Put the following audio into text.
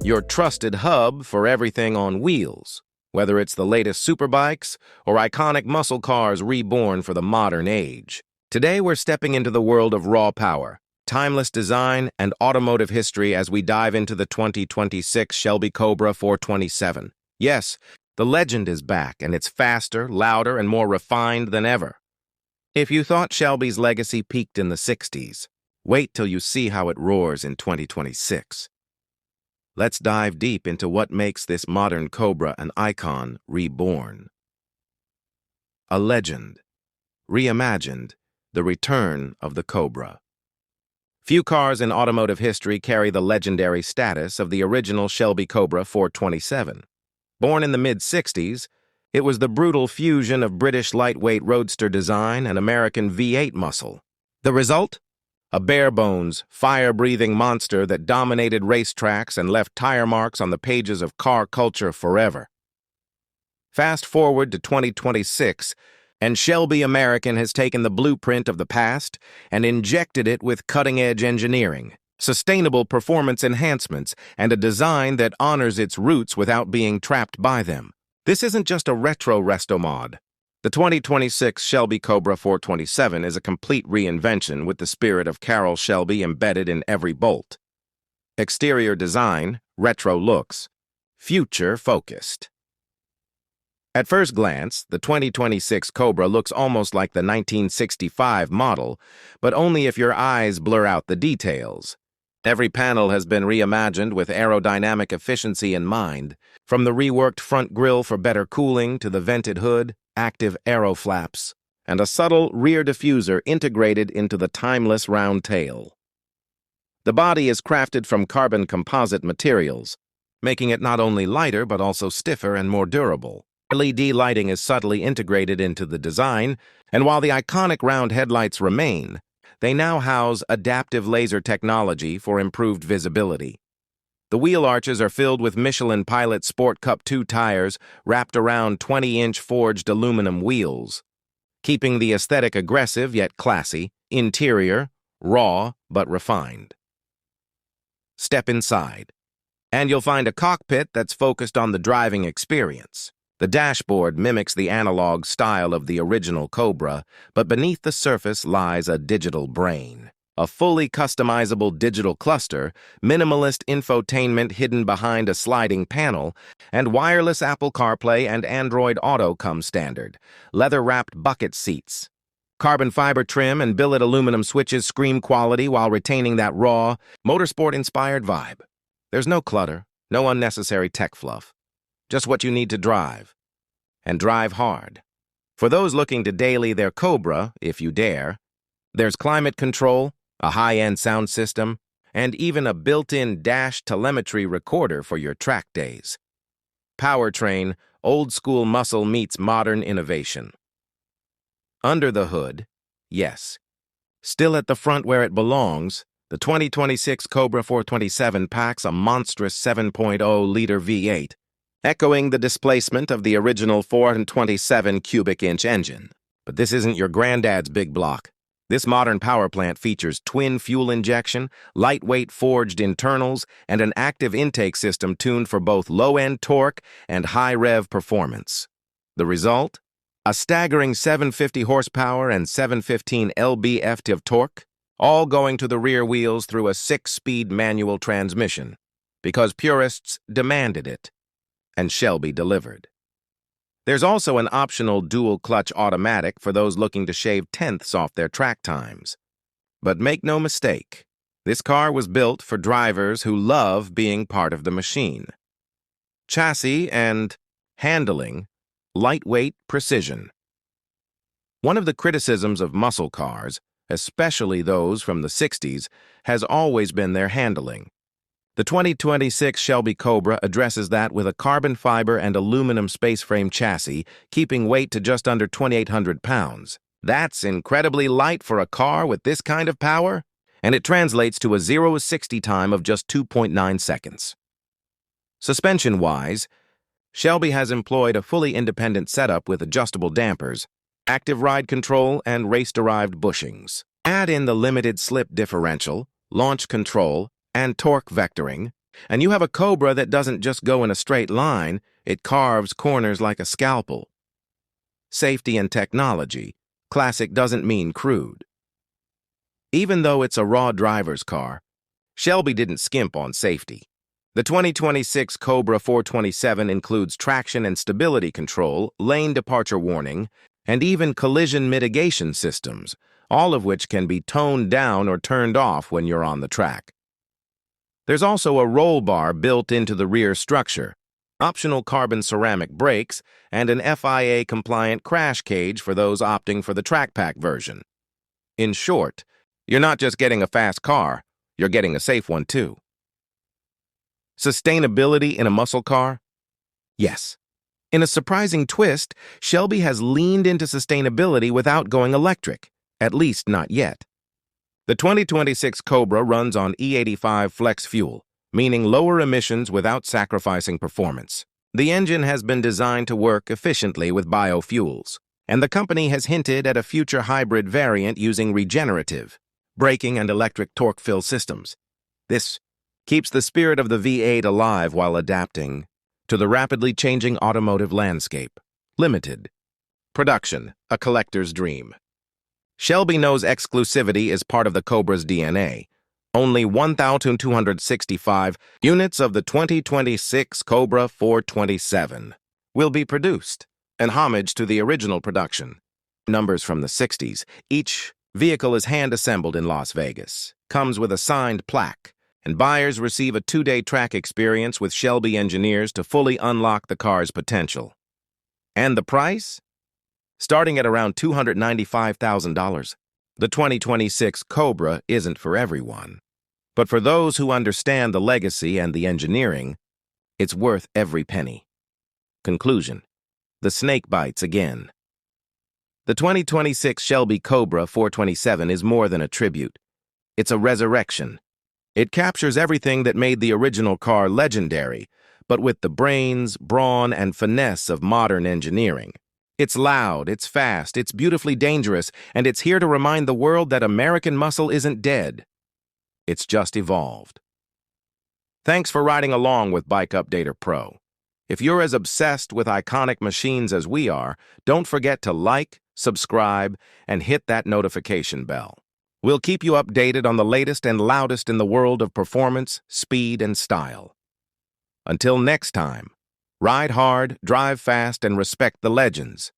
your trusted hub for everything on wheels, whether it's the latest superbikes or iconic muscle cars reborn for the modern age. Today, we're stepping into the world of raw power, timeless design, and automotive history as we dive into the 2026 Shelby Cobra 427. Yes, the legend is back, and it's faster, louder, and more refined than ever. If you thought Shelby's legacy peaked in the 60s, wait till you see how it roars in 2026. Let's dive deep into what makes this modern Cobra an icon reborn. A legend, reimagined, the return of the Cobra. Few cars in automotive history carry the legendary status of the original Shelby Cobra 427. Born in the mid-60s, it was the brutal fusion of British lightweight roadster design and American V8 muscle. The result? A bare-bones, fire-breathing monster that dominated racetracks and left tire marks on the pages of car culture forever. Fast forward to 2026, and Shelby American has taken the blueprint of the past and injected it with cutting-edge engineering, sustainable performance enhancements, and a design that honors its roots without being trapped by them. This isn't just a retro resto mod. The 2026 Shelby Cobra 427 is a complete reinvention with the spirit of Carroll Shelby embedded in every bolt. Exterior design, retro looks, future-focused. At first glance, the 2026 Cobra looks almost like the 1965 model, but only if your eyes blur out the details. Every panel has been reimagined with aerodynamic efficiency in mind, from the reworked front grille for better cooling to the vented hood, active aero flaps, and a subtle rear diffuser integrated into the timeless round tail. The body is crafted from carbon composite materials, making it not only lighter but also stiffer and more durable. LED lighting is subtly integrated into the design, and while the iconic round headlights remain, they now house adaptive laser technology for improved visibility. The wheel arches are filled with Michelin Pilot Sport Cup 2 tires wrapped around 20-inch forged aluminum wheels, keeping the aesthetic aggressive yet classy, interior, raw but refined. Step inside, and you'll find a cockpit that's focused on the driving experience. The dashboard mimics the analog style of the original Cobra, but beneath the surface lies a digital brain. A fully customizable digital cluster, minimalist infotainment hidden behind a sliding panel, and wireless Apple CarPlay and Android Auto come standard. Leather-wrapped bucket seats. Carbon fiber trim and billet aluminum switches scream quality while retaining that raw, motorsport-inspired vibe. There's no clutter, no unnecessary tech fluff. Just what you need to drive. And drive hard. For those looking to daily their Cobra, if you dare, there's climate control, a high-end sound system, and even a built-in dash telemetry recorder for your track days. Powertrain, old-school muscle meets modern innovation. Under the hood, yes. Still at the front where it belongs, the 2026 Cobra 427 packs a monstrous 7.0-liter V8, echoing the displacement of the original 427 cubic inch engine. But this isn't your granddad's big block. This modern power plant features twin fuel injection, lightweight forged internals, and an active intake system tuned for both low-end torque and high-rev performance. The result? A staggering 750 horsepower and 715 lb-ft of torque, all going to the rear wheels through a 6-speed manual transmission, because purists demanded it, and Shelby delivered. There's also an optional dual-clutch automatic for those looking to shave tenths off their track times. But make no mistake, this car was built for drivers who love being part of the machine. Chassis and handling, lightweight precision. One of the criticisms of muscle cars, especially those from the 60s, has always been their handling. The 2026 Shelby Cobra addresses that with a carbon fiber and aluminum space frame chassis, keeping weight to just under 2,800 pounds. That's incredibly light for a car with this kind of power, and it translates to a 0-60 time of just 2.9 seconds. Suspension-wise, Shelby has employed a fully independent setup with adjustable dampers, active ride control, and race-derived bushings. Add in the limited slip differential, launch control, and torque vectoring, And you have a Cobra that doesn't just go in a straight line, it carves corners like a scalpel. Safety and technology. Classic doesn't mean crude. Even though it's a raw driver's car, Shelby didn't skimp on safety. The 2026 Cobra 427 includes traction and stability control, lane departure warning, and even collision mitigation systems, all of which can be toned down or turned off when you're on the track. There's also a roll bar built into the rear structure, optional carbon ceramic brakes, and an FIA-compliant crash cage for those opting for the track pack version. In short, you're not just getting a fast car, you're getting a safe one too. Sustainability in a muscle car? Yes. In a surprising twist, Shelby has leaned into sustainability without going electric, at least not yet. The 2026 Cobra runs on E85 flex fuel, meaning lower emissions without sacrificing performance. The engine has been designed to work efficiently with biofuels, and the company has hinted at a future hybrid variant using regenerative braking and electric torque fill systems. This keeps the spirit of the V8 alive while adapting to the rapidly changing automotive landscape. Limited production, a collector's dream. Shelby knows exclusivity is part of the Cobra's DNA. Only 1,265 units of the 2026 Cobra 427 will be produced, in homage to the original production. Numbers from the 60s. Each vehicle is hand-assembled in Las Vegas, comes with a signed plaque, and buyers receive a 2-day track experience with Shelby engineers to fully unlock the car's potential. And the price? Starting at around $295,000. The 2026 Cobra isn't for everyone, but for those who understand the legacy and the engineering, it's worth every penny. Conclusion. The snake bites again. The 2026 Shelby Cobra 427 is more than a tribute. It's a resurrection. It captures everything that made the original car legendary, but with the brains, brawn, and finesse of modern engineering. It's loud, it's fast, it's beautifully dangerous, and it's here to remind the world that American muscle isn't dead. It's just evolved. Thanks for riding along with Bike Updater Pro. If you're as obsessed with iconic machines as we are, don't forget to like, subscribe, and hit that notification bell. We'll keep you updated on the latest and loudest in the world of performance, speed, and style. Until next time, ride hard, drive fast, and respect the legends.